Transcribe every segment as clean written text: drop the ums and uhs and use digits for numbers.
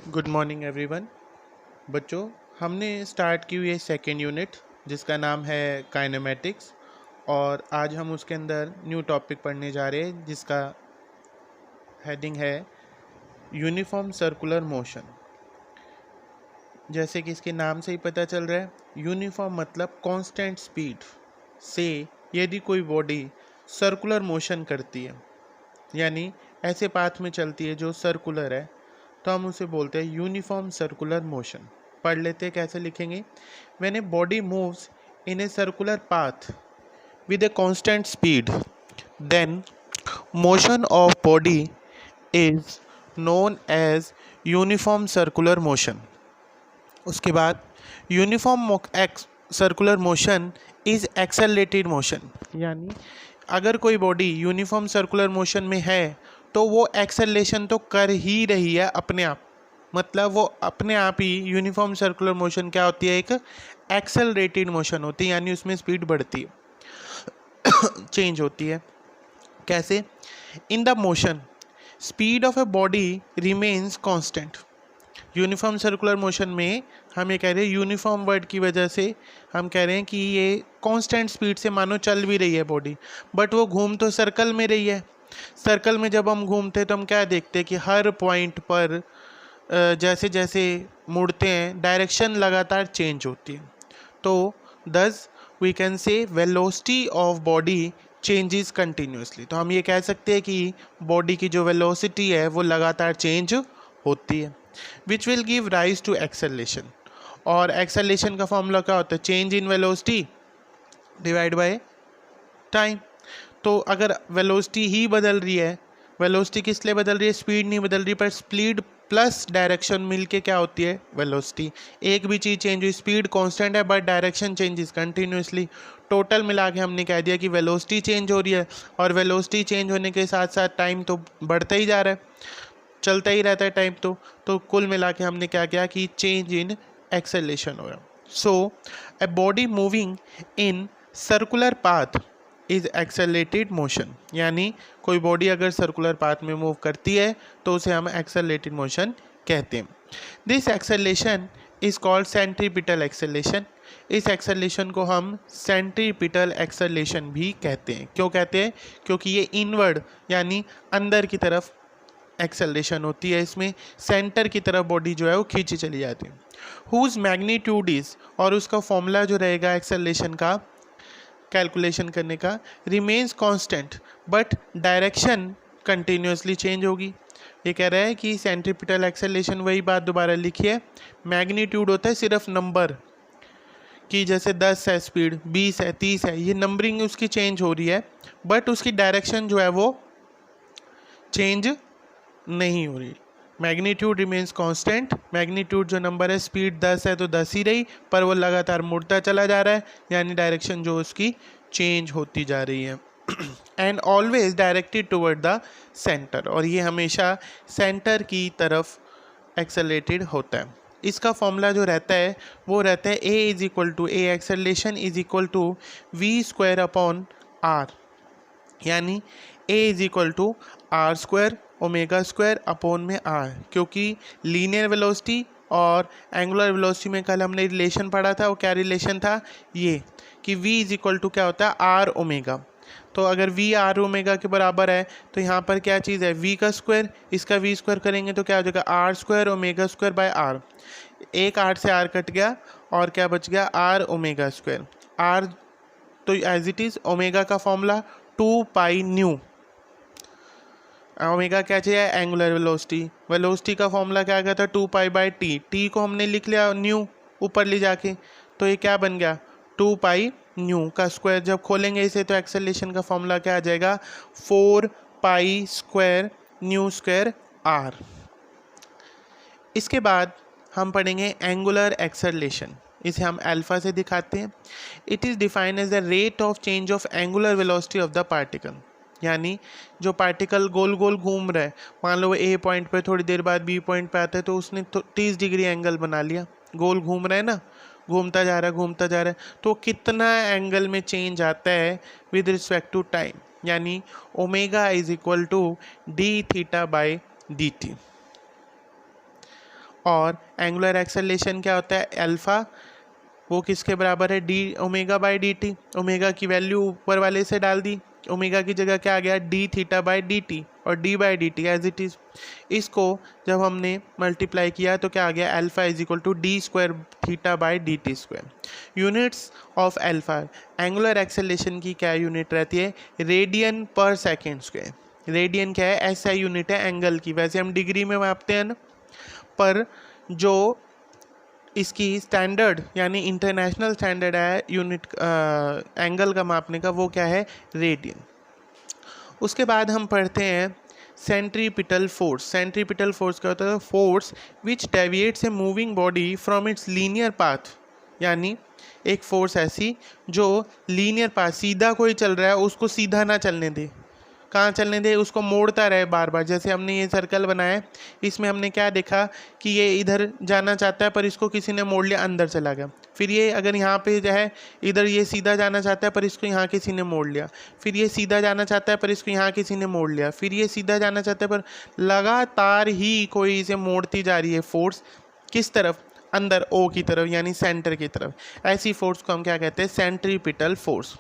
Good morning everyone. बच्चों, हमने start की हुई है सेकेंड यूनिट जिसका नाम है काइनेमेटिक्स। और आज हम उसके अंदर न्यू टॉपिक पढ़ने जा रहे हैं जिसका हेडिंग है यूनिफॉर्म सर्कुलर मोशन। जैसे कि इसके नाम से ही पता चल रहा है, यूनिफॉर्म मतलब कांस्टेंट स्पीड से यदि कोई बॉडी सर्कुलर मोशन करती है, यानी ऐसे पाथ में चलती है जो सर्कुलर है, तो हम उसे बोलते हैं यूनिफॉर्म सर्कुलर मोशन। पढ़ लेते हैं कैसे लिखेंगे। When a body moves in A circular path with a constant speed, then motion of body is known as uniform circular motion. उसके बाद uniform circular motion is accelerated motion, यानी अगर कोई बॉडी यूनिफॉर्म सर्कुलर मोशन में है तो वो acceleration तो कर ही रही है अपने आप। मतलब वो अपने आप ही यूनिफॉर्म सर्कुलर मोशन क्या होती है, एक एक्सेलरेटेड मोशन होती है, यानी उसमें स्पीड बढ़ती है, चेंज होती है। कैसे? In the motion speed of a body remains constant. Uniform circular motion में हम ये कह रहे हैं, यूनिफॉर्म वर्ड की वजह से हम कह रहे हैं कि ये कांस्टेंट स्पीड से मानो चल भी रही है बॉडी, बट वो घूम तो सर्कल में रही है। सर्कल में जब हम घूमते तो हम क्या देखते हैं कि हर पॉइंट पर जैसे जैसे मुड़ते हैं डायरेक्शन लगातार चेंज होती है। तो thus we can say velocity of body changes continuously. तो हम ये कह सकते हैं कि बॉडी की जो वेलोसिटी है वो लगातार चेंज होती है, which will give rise to acceleration. और एक्सेलरेशन का फॉर्मूला क्या होता है? Change in velocity divide by time. तो अगर वेलोसिटी ही बदल रही है, वेलोसिटी किस लिए बदल रही है? स्पीड नहीं बदल रही, पर स्पीड प्लस डायरेक्शन मिलके क्या होती है? वेलोसिटी। एक भी चीज़ चेंज हुई, स्पीड कांस्टेंट है but direction changes continuously. Total मिला के हमने कह दिया कि वेलोसिटी चेंज हो रही है, और वेलोसिटी चेंज होने के साथ साथ टाइम तो बढ़ता ही जा रहा है, चलता ही रहता है टाइम। तो कुल मिला के हमने क्या किया कि चेंज इन एक्सेलरेशन हो रहा। So a body moving in circular path is accelerated motion, यानी कोई बॉडी अगर सर्कुलर पाथ में मूव करती है तो उसे हम एक्सेलरेटेड मोशन कहते हैं। This acceleration is called centripetal acceleration. इस एक्सेलरेशन को हम सेंट्रीपिटल एक्सेलरेशन भी कहते हैं। क्यों कहते हैं? क्योंकि ये इनवर्ड यानी अंदर की तरफ एक्सेलरेशन होती है, इसमें सेंटर की तरफ बॉडी जो है वो खींची चली जाती है। हुज मैग्नीट्यूड इज, और उसका फॉर्मूला जो रहेगा एक्सेलरेशन का कैलकुलेशन करने का, remains constant but direction continuously change होगी। ये कह रहा है कि सेंट्रीपिटल एक्सेलरेशन, वही बात दोबारा लिखिए, मैग्नीट्यूड होता है सिर्फ नंबर कि जैसे 10 है स्पीड, 20 है, 30 है, ये नंबरिंग उसकी चेंज हो रही है, बट उसकी डायरेक्शन जो है वो चेंज नहीं हो रही। मैग्नीट्यूड रिमेन्स कांस्टेंट, मैग्नीट्यूड जो नंबर है, स्पीड 10 है तो 10 ही रही, पर वो लगातार मुड़ता चला जा रहा है, यानी डायरेक्शन जो उसकी चेंज होती जा रही है। And always directed toward the centre, और ये हमेशा सेंटर की तरफ एक्सेलरेटेड होता है। इसका फॉर्मूला जो रहता है वो रहता है a is equal to a acceleration is equal to v square upon r, यानी a is equal to r square omega square upon में आर, क्योंकि लीनियर वेलोसिटी और एंगुलर वेलोसिटी में कल हमने रिलेशन पढ़ा था। वो क्या रिलेशन था? ये कि v इज इक्वल टू क्या होता है? R omega. तो अगर v आर ओमेगा के बराबर है तो यहाँ पर क्या चीज़ है? v का स्क्वायर, इसका v स्क्वायर करेंगे तो क्या हो जाएगा? R square omega square by R. एक आर से आर कट गया और क्या बच गया? R omega square. आर तो एज इट इज़, ओमेगा का फॉर्मूला 2 पाई न्यू। ओमेगा क्या चाहिए? Angular velocity. वेलोसिटी का फॉर्मूला क्या गया था? 2 पाई बाई टी। टी को हमने लिख लिया न्यू ऊपर ले जाके, तो ये क्या बन गया? 2 पाई न्यू का स्क्वायर। जब खोलेंगे इसे तो एक्सेलरेशन का फॉर्मूला क्या आ जाएगा? 4 pi square nu square R. इसके बाद हम पढ़ेंगे एंगुलर एक्सेलरेशन। इसे हम अल्फा से दिखाते हैं। It is defined as the rate of change of angular velocity of the particle, यानी जो पार्टिकल गोल गोल घूम रहा है, मान लो ए पॉइंट पे थोड़ी देर बाद बी पॉइंट पे आता है तो उसने 30 डिग्री एंगल बना लिया, गोल घूम रहा है ना, घूमता जा रहा है घूमता जा रहा है, तो कितना एंगल में चेंज आता है विद रिस्पेक्ट टू टाइम, यानी omega is equal to D theta by D T. और एंगुलर एक्सेलरेशन क्या होता है, अल्फा, वो किसके बराबर है, D omega by D T. Omega की वैल्यू ऊपर वाले से डाल दी, ओमेगा की जगह क्या आ गया, d theta by D T, और d by D t as it is. इसको जब हमने मल्टीप्लाई किया तो क्या आ गया, alpha is equal to d square theta by D t square. Units of alpha, angular acceleration की क्या यूनिट रहती है, रेडियन पर सेकेंड स्क्वायर। रेडियन क्या है, ऐसा यूनिट है एंगल की, वैसे हम डिग्री में मापते हैं ना, पर जो इसकी स्टैंडर्ड यानी इंटरनेशनल स्टैंडर्ड है यूनिट एंगल का मापने का, वो क्या है, रेडियन। उसके बाद हम पढ़ते हैं सेंट्रीपिटल फोर्स। सेंट्रीपिटल फोर्स क्या होता है, force which deviates a moving body from its linear path, यानी एक फोर्स ऐसी जो लीनियर पाथ, सीधा कोई चल रहा है उसको सीधा ना चलने दे, कहाँ चलने दे, उसको मोड़ता रहे बार बार। जैसे हमने ये सर्कल बनाया है, इसमें हमने क्या देखा कि ये इधर जाना चाहता है पर इसको किसी ने मोड़ लिया, अंदर चला गया। फिर ये अगर यहाँ पे जो है इधर ये सीधा जाना चाहता है पर इसको यहाँ किसी ने मोड़ लिया, फिर ये सीधा जाना चाहता है पर इसको यहाँ किसी ने मोड़ लिया, फिर ये सीधा जाना चाहता है पर लगातार ही कोई इसे मोड़ती जा रही है फोर्स, किस तरफ, अंदर ओ की तरफ, यानी सेंटर की तरफ। ऐसी फोर्स को हम क्या कहते हैं, सेंट्रीपिटल फोर्स।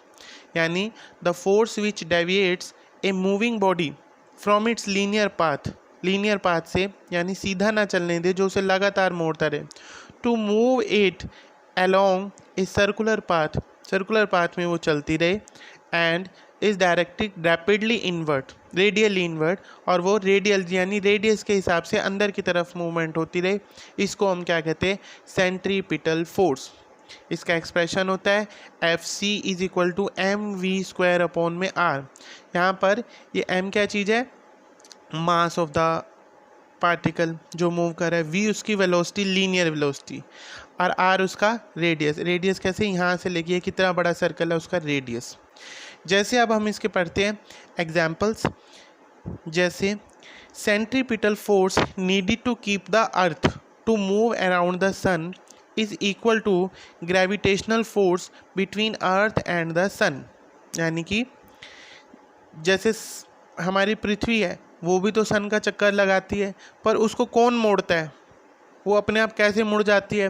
यानी the force which deviates a moving body from its linear path से, यानी सीधा ना चलने दे, जो उसे लगातार मोड़ता रहे, to move it along a circular path में वो चलती रहे, and is directed rapidly inward, radially inward, और वो रेडियल यानी रेडियस के हिसाब से अंदर की तरफ मूवमेंट होती रहे। इसको हम क्या कहते हैं, सेंट्रीपिटल फोर्स। इसका एक्सप्रेशन होता है F C is equal to M V square upon में आर। यहाँ पर ये एम क्या चीज़ है, मास ऑफ द पार्टिकल जो मूव कर रहा है, वी उसकी वेलोसिटी, लीनियर वेलोसिटी, और आर उसका रेडियस। रेडियस कैसे, यहाँ से लेके कितना बड़ा सर्कल है उसका रेडियस। जैसे अब हम इसके पढ़ते हैं एग्जाम्पल्स, जैसे centripetal force needed to keep the earth to move around the sun is equal to gravitational force between earth and the sun. यानी कि जैसे हमारी पृथ्वी है वो भी तो सन का चक्कर लगाती है, पर उसको कौन मोड़ता है, वो अपने आप कैसे मुड़ जाती है,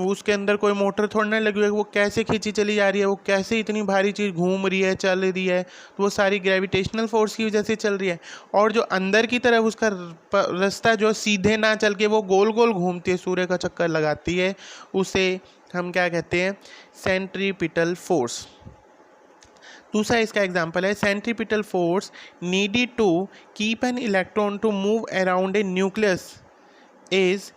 उसके अंदर कोई मोटर थोड़ी ना लगी हुई है, वो कैसे खींची चली जा रही है, वो कैसे इतनी भारी चीज़ घूम रही है, चल रही है, तो वो सारी ग्रेविटेशनल फोर्स की वजह से चल रही है। और जो अंदर की तरफ उसका रास्ता जो सीधे ना चल के वो गोल गोल घूमती है, सूर्य का चक्कर लगाती है, उसे हम क्या कहते हैं, सेंट्रीपिटल फोर्स। दूसरा इसका एग्जाम्पल है, centripetal force needed to keep an electron to move around a nucleus is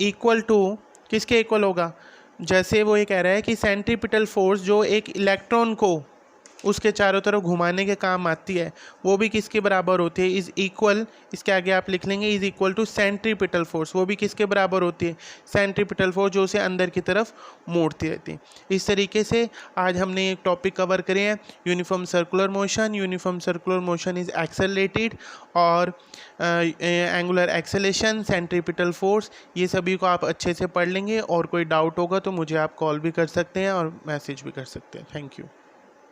equal to, किसके इक्वल होगा, जैसे वो ये कह रहा है कि सेंट्रीपिटल फोर्स जो एक इलेक्ट्रॉन को उसके चारों तरफ घुमाने के काम आती है, वो भी किसके बराबर होती है, इज इक्वल, इसके आगे आप लिख लेंगे is equal to centripetal force, वो भी किसके बराबर होती है, सेंट्रीपिटल फोर्स जो उसे अंदर की तरफ मोड़ती रहती है। इस तरीके से आज हमने एक टॉपिक कवर करे हैं, uniform circular motion. Uniform circular motion is accelerated, और एंगुलर एक्सेलेरेशन, सेंट्रीपिटल फोर्स, ये सभी को आप अच्छे से पढ़ लेंगे। और कोई डाउट होगा तो मुझे आप कॉल भी कर सकते हैं और मैसेज भी कर सकते हैं। Thank you.